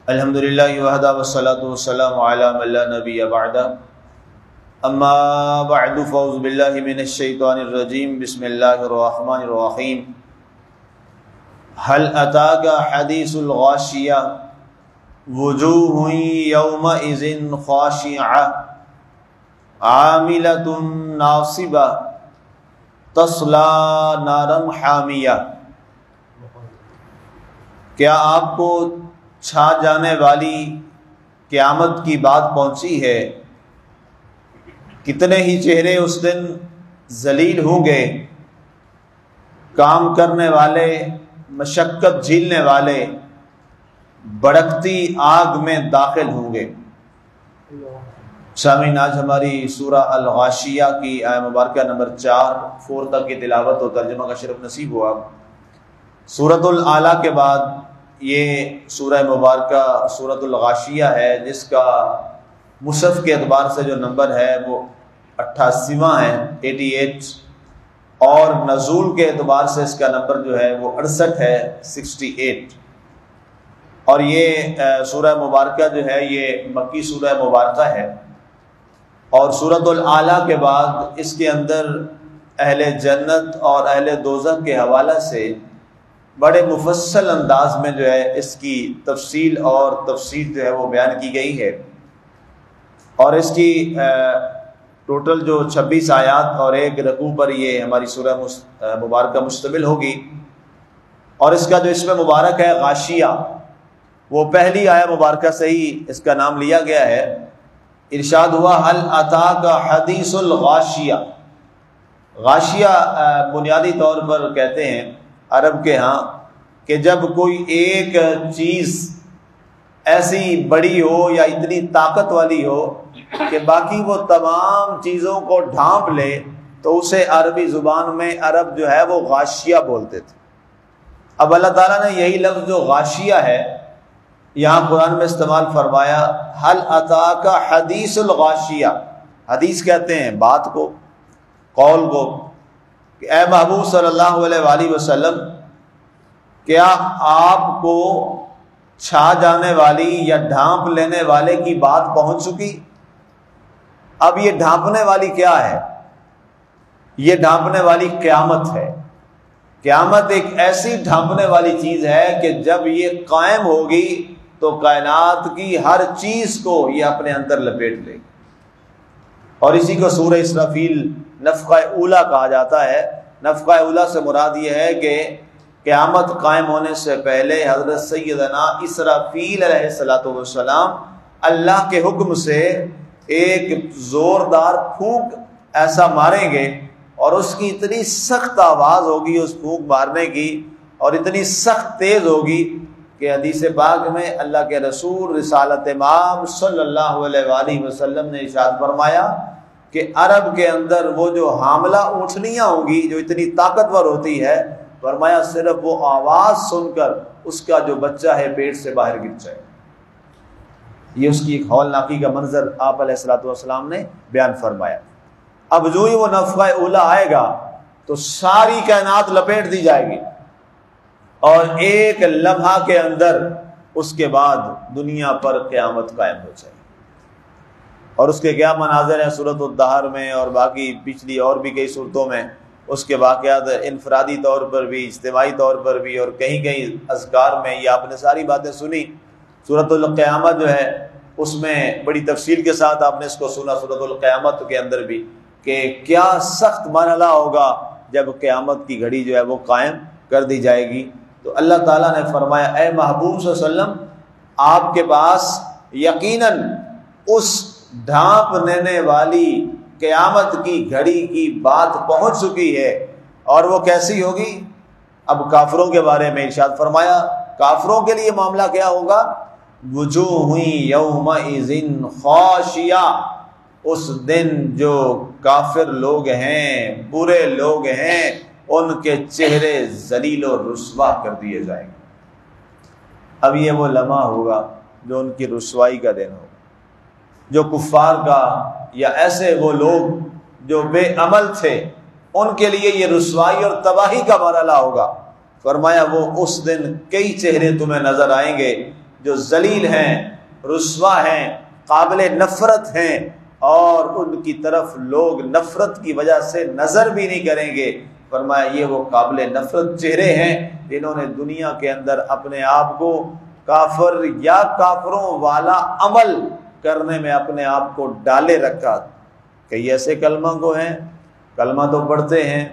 الحمدللہ وحدہ والصلاة والسلام علی من لا نبی بعدہ اما بعد فاعوذ باللہ من الشیطان الرجیم بسم اللہ الرحمن الرحیم هل اتاک حدیث الغاشیہ وجوہ یومئذ خاشعہ عاملۃ ناصبہ تصلی نارا حامیہ۔ کیا آپ کو چھا جانے والی قیامت کی بات پہنچی ہے؟ کتنے ہی چہرے اس دن ذلیل ہوں گے، کام کرنے والے، مشقت جھیلنے والے بھڑکتی آگ میں داخل ہوں گے۔ سامعین، آج ہماری سورہ الغاشیہ کی آیہ مبارکہ نمبر 4 تک کی تلاوت و ترجمہ کا شرف نصیب ہوا۔ سورۃ الاعلیٰ کے بعد یہ سورہ مبارکہ سورۃ الغاشیہ ہے، جس کا مصحف کے اعتبار سے جو نمبر ہے وہ 88واں ہے 88، اور نزول کے اعتبار سے اس کا نمبر جو ہے وہ 68 ہے 68۔ اور یہ سورہ مبارکہ جو ہے یہ مکی سورہ مبارکہ ہے، اور سورۃ الاعلیٰ کے بعد اس کے اندر اہل جنت اور اہل دوزخ کے حوالے سے بڑے مفصل انداز میں جو ہے اس کی تفصیل اور تفسیر جو ہے وہ بیان کی گئی ہے، اور اس کی ٹوٹل جو 26 آیات اور 1 رکوع پر یہ ہماری سورہ مبارکہ مشتمل ہوگی۔ اور اس کا جو اسم مبارک ہے غاشیہ، وہ پہلی آیہ مبارکہ سے ہی اس کا نام لیا گیا ہے۔ ارشاد ہوا هل اتاک حدیث الغاشیہ۔ غاشیہ بنیادی طور پر کہتے ہیں عرب کے ہاں کہ جب کوئی ایک چیز ایسی بڑی ہو یا اتنی طاقت والی ہو کہ باقی وہ تمام چیزوں کو ڈھانپ لے، تو اسے عربی زبان میں عرب جو ہے وہ غاشیہ بولتے تھے۔ اب اللہ تعالیٰ نے یہی لفظ جو غاشیہ ہے یہاں قرآن میں استعمال فرمایا، هل اتاک حدیث الغاشیہ۔ حدیث کہتے ہیں بات کو، قول کو، کہ اے محبوب صلی اللہ علیہ وآلہ وسلم، کیا آپ کو چھا جانے والی یا ڈھانپ لینے والے کی بات پہنچ چکی؟ اب یہ ڈھانپنے والی کیا ہے؟ یہ ڈھانپنے والی قیامت ہے۔ قیامت ایک ایسی ڈھانپنے والی چیز ہے کہ جب یہ قائم ہوگی تو کائنات کی ہر چیز کو یہ اپنے اندر لپیٹ لے گی، اور اسی کو سورہ اسرافیل نفخہ اولیٰ کہا جاتا ہے۔ نفخہ اولیٰ سے مراد یہ ہے کہ قیامت قائم ہونے سے پہلے حضرت سیدنا اسرافیل علیہ السلام اللہ کے حکم سے ایک زوردار پھونک ایسا ماریں گے، اور اس کی اتنی سخت آواز ہوگی اس پھونک مارنے کی، اور اتنی سخت تیز ہوگی کہ حدیث پاک میں اللہ کے رسول رسالت امام صلی اللہ علیہ وآلہ وسلم نے ارشاد فرمایا کہ عرب کے اندر وہ جو حاملہ اونٹنیاں ہوں گی جو اتنی طاقتور ہوتی ہے، فرمایا صرف وہ آواز سن کر اس کا جو بچہ ہے پیٹ سے باہر گر جائے۔ یہ اس کی ایک ہولناکی کا منظر آپ علیہ السلام نے بیان فرمایا۔ اب جو ہی وہ نفخہ اولیٰ آئے گا تو ساری کائنات لپیٹ دی جائے گی، اور ایک لمحہ کے اندر اس کے بعد دنیا پر قیامت قائم ہو جائے گی۔ اور اس کے کیا مناظر ہیں سورۃ الدہر میں اور باقی پچھلی اور بھی کئی صورتوں میں، اس کے واقعات انفرادی طور پر بھی، اجتماعی طور پر بھی، اور کہیں کہیں اذکار میں یہ آپ نے ساری باتیں سنی۔ سورۃ القیامہ جو ہے اس میں بڑی تفصیل کے ساتھ آپ نے اس کو سنا سورۃ القیامت کے اندر بھی، کہ کیا سخت مرحلہ ہوگا جب قیامت کی گھڑی جو ہے وہ قائم کر دی جائے گی۔ تو اللہ تعالیٰ نے فرمایا اے محبوب صلی اللہ علیہ وسلم، آپ کے پاس یقیناً اس ڈھانپ لینے والی قیامت کی گھڑی کی بات پہنچ چکی ہے، اور وہ کیسی ہوگی؟ اب کافروں کے بارے میں ارشاد فرمایا، کافروں کے لیے معاملہ کیا ہوگا؟ وجوہ یومئذ خاشعہ۔ اس دن جو کافر لوگ ہیں، برے لوگ ہیں، ان کے چہرے ذلیل و رسوا کر دیے جائیں گے۔ اب یہ وہ لمحہ ہوگا جو ان کی رسوائی کا دن ہوگا، جو کفار کا یا ایسے وہ لوگ جو بے عمل تھے ان کے لیے یہ رسوائی اور تباہی کا مرحلہ ہوگا۔ فرمایا وہ اس دن کئی چہرے تمہیں نظر آئیں گے جو ذلیل ہیں، رسوا ہیں، قابل نفرت ہیں، اور ان کی طرف لوگ نفرت کی وجہ سے نظر بھی نہیں کریں گے۔ فرمایا یہ وہ قابل نفرت چہرے ہیں جنہوں نے دنیا کے اندر اپنے آپ کو کافر یا کافروں والا عمل کرنے میں اپنے آپ کو ڈالے رکھا۔ کئی ایسے کلمہ کو ہیں، کلمہ تو پڑھتے ہیں،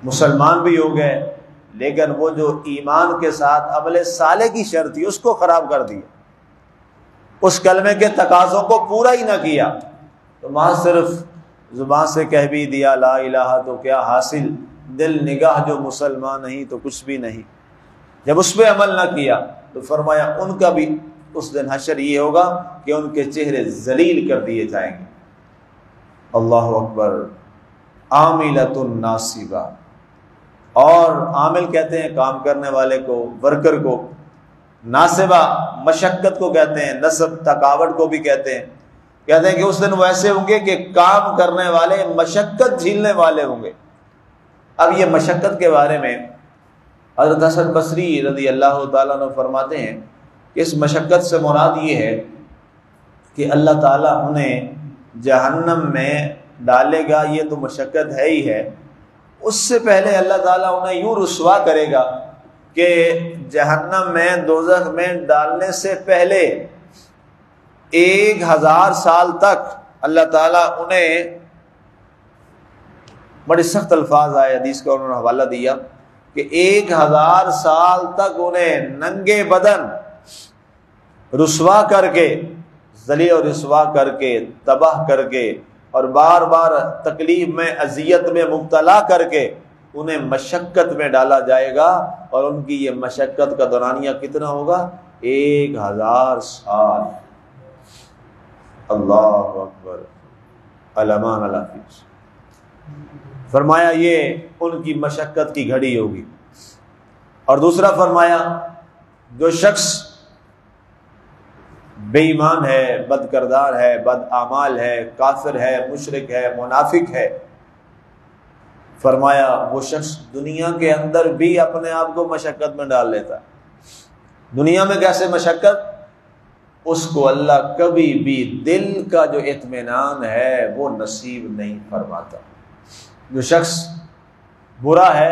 مسلمان بھی ہو گئے، لیکن وہ جو ایمان کے ساتھ عمل صالح کی شرط تھی اس کو خراب کر دیا، اس کلمے کے تقاضوں کو پورا ہی نہ کیا۔ تو وہاں صرف زبان سے کہہ بھی دیا لا الہ تو کیا حاصل، دل نگاہ جو مسلمان نہیں تو کچھ بھی نہیں۔ جب اس پہ عمل نہ کیا تو فرمایا ان کا بھی اس دن حشر یہ ہوگا کہ ان کے چہرے ذلیل کر دیے جائیں گے۔ اللہ اکبر۔ عاملۃ ناصبہ، اور عامل کہتے ہیں کام کرنے والے کو، ورکر کو، ناصبہ مشقت کو کہتے ہیں، نصب تھکاوٹ کو بھی کہتے ہیں کہ اس دن وہ ایسے ہوں گے کہ کام کرنے والے مشقت جھیلنے والے ہوں گے۔ اب یہ مشقت کے بارے میں حضرت حسن بصری رضی اللہ تعالیٰ عنہ فرماتے ہیں کہ اس مشقت سے مراد یہ ہے کہ اللہ تعالیٰ انہیں جہنم میں ڈالے گا، یہ تو مشقت ہے ہی ہے، اس سے پہلے اللہ تعالیٰ انہیں یوں رسوا کرے گا کہ جہنم میں، دوزخ میں ڈالنے سے پہلے 1000 سال تک اللہ تعالیٰ انہیں، بڑے سخت الفاظ آئے حدیث کا انہوں نے حوالہ دیا کہ 1000 سال تک انہیں ننگے بدن رسوا کر کے، ذلیل اور رسوا کر کے، تباہ کر کے، اور بار بار تکلیف میں، اذیت میں مبتلا کر کے انہیں مشقت میں ڈالا جائے گا، اور ان کی یہ مشقت کا دورانیہ کتنا ہوگا؟ 1000 سال۔ اللہ اکبر، الامان الحافظ۔ فرمایا یہ ان کی مشقت کی گھڑی ہوگی۔ اور دوسرا فرمایا جو شخص بے ایمان ہے، بد کردار ہے، بد اعمال ہے، کافر ہے، مشرک ہے، منافق ہے، فرمایا وہ شخص دنیا کے اندر بھی اپنے آپ کو مشقت میں ڈال لیتا ہے۔ دنیا میں کیسے مشقت؟ اس کو اللہ کبھی بھی دل کا جو اطمینان ہے وہ نصیب نہیں فرماتا۔ جو شخص برا ہے،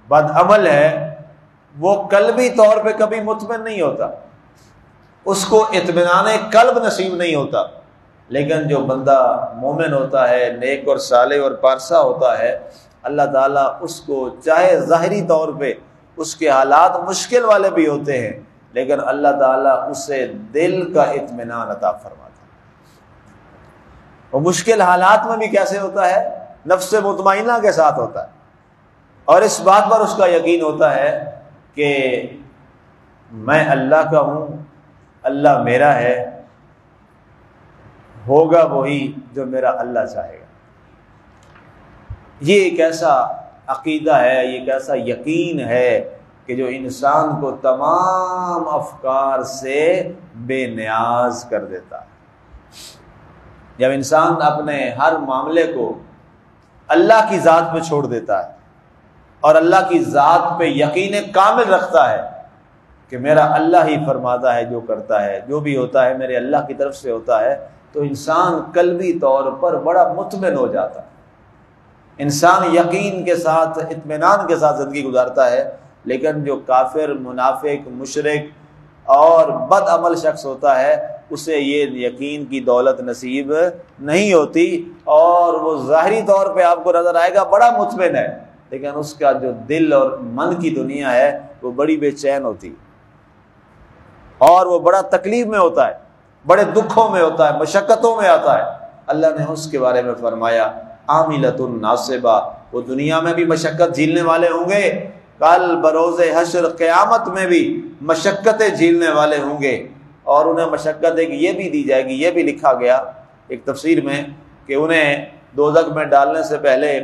بد عمل ہے، وہ قلبی طور پہ کبھی مطمئن نہیں ہوتا، اس کو اطمینان قلب نصیب نہیں ہوتا۔ لیکن جو بندہ مومن ہوتا ہے، نیک اور صالح اور پارسا ہوتا ہے، اللہ تعالیٰ اس کو چاہے ظاہری طور پہ اس کے حالات مشکل والے بھی ہوتے ہیں، لیکن اللہ تعالیٰ اسے دل کا اطمینان عطا فرماتا ہے۔ وہ مشکل حالات میں بھی کیسے ہوتا ہے؟ نفس مطمئنہ کے ساتھ ہوتا ہے، اور اس بات پر اس کا یقین ہوتا ہے کہ میں اللہ کا ہوں، اللہ میرا ہے، ہوگا وہی جو میرا اللہ چاہے گا۔ یہ ایک ایسا عقیدہ ہے، یہ ایک ایسا یقین ہے کہ جو انسان کو تمام افکار سے بے نیاز کر دیتا ہے۔ جب انسان اپنے ہر معاملے کو اللہ کی ذات پہ چھوڑ دیتا ہے اور اللہ کی ذات پہ یقین کامل رکھتا ہے کہ میرا اللہ ہی فرماتا ہے، جو کرتا ہے، جو بھی ہوتا ہے میرے اللہ کی طرف سے ہوتا ہے، تو انسان قلبی طور پر بڑا مطمئن ہو جاتا ہے۔ انسان یقین کے ساتھ، اطمینان کے ساتھ زندگی گزارتا ہے۔ لیکن جو کافر، منافق، مشرک اور بد عمل شخص ہوتا ہے، اسے یہ یقین کی دولت نصیب نہیں ہوتی، اور وہ ظاہری طور پہ آپ کو نظر آئے گا بڑا مطمئن ہے، لیکن اس کا جو دل اور من کی دنیا ہے وہ بڑی بے چین ہوتی، اور وہ بڑا تکلیف میں ہوتا ہے، بڑے دکھوں میں ہوتا ہے، مشقتوں میں آتا ہے۔ اللہ نے اس کے بارے میں فرمایا عاملۃ ناصبہ، وہ دنیا میں بھی مشقت جھیلنے والے ہوں گے، کل بروز حشر قیامت میں بھی مشقتیں جھیلنے والے ہوں گے، اور انہیں مشقت ایک یہ بھی دی جائے گی، یہ بھی لکھا گیا ایک تفسیر میں کہ انہیں دوزخ میں ڈالنے سے پہلے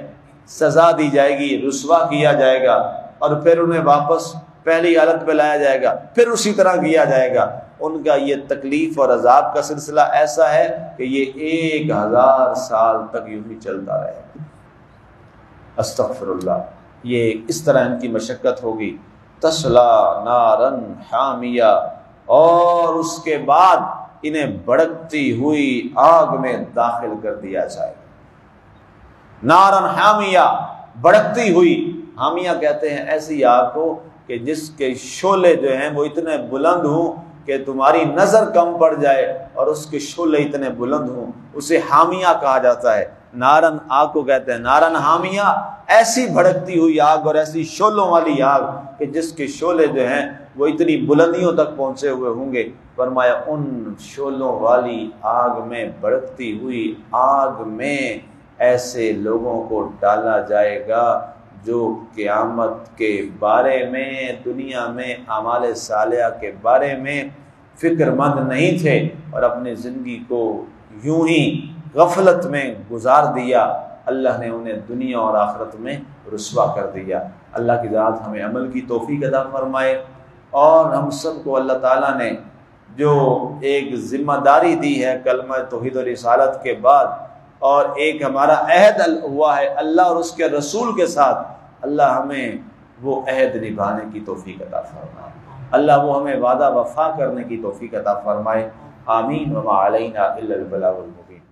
سزا دی جائے گی، رسوا کیا جائے گا، اور پھر انہیں واپس پہلی حالت پہ لایا جائے گا، پھر اسی طرح کیا جائے گا۔ ان کا یہ تکلیف اور عذاب کا سلسلہ ایسا ہے کہ یہ 1000 سال تک یوں ہی چلتا رہے گا۔ استغفر اللہ، یہ اس طرح ان کی مشقت ہوگی، تسلا نارن حامیہ، اور اس کے بعد انہیں بھڑکتی ہوئی آگ میں داخل کر دیا جائے گا۔ نارن حامیہ، بھڑکتی ہوئی، حامیہ کہتے ہیں ایسی آگ کو کہ جس کے شعلے جو ہیں وہ اتنے بلند ہوں کہ تمہاری نظر کم پڑ جائے، اور اس کے شعلے اتنے بلند ہوں، اسے حامیہ کہا جاتا ہے۔ نارن آگ کو کہتے ہیں نارن حامیہ، ایسی بھڑکتی ہوئی آگ اور ایسی شعلوں والی آگ کہ جس کے شعلے جو ہیں وہ اتنی بلندیوں تک پہنچے ہوئے ہوں گے۔ فرمایا ان شعلوں والی آگ میں، بھڑکتی ہوئی آگ میں ایسے لوگوں کو ڈالا جائے گا جو قیامت کے بارے میں، دنیا میں اعمال صالحہ کے بارے میں فکر مند نہیں تھے، اور اپنی زندگی کو یوں ہی غفلت میں گزار دیا۔ اللہ نے انہیں دنیا اور آخرت میں رسوا کر دیا۔ اللہ کی ذات ہمیں عمل کی توفیق عطا فرمائے، اور ہم سب کو اللہ تعالیٰ نے جو ایک ذمہ داری دی ہے کلمہ توحید و رسالت کے بعد، اور ایک ہمارا عہد ہوا ہے اللہ اور اس کے رسول کے ساتھ، اللہ ہمیں وہ عہد نبھانے کی توفیق عطا فرمائے، اللہ وہ ہمیں وعدہ وفا کرنے کی توفیق عطا فرمائے۔ آمین۔ وما علینا الا البلاغ المبین۔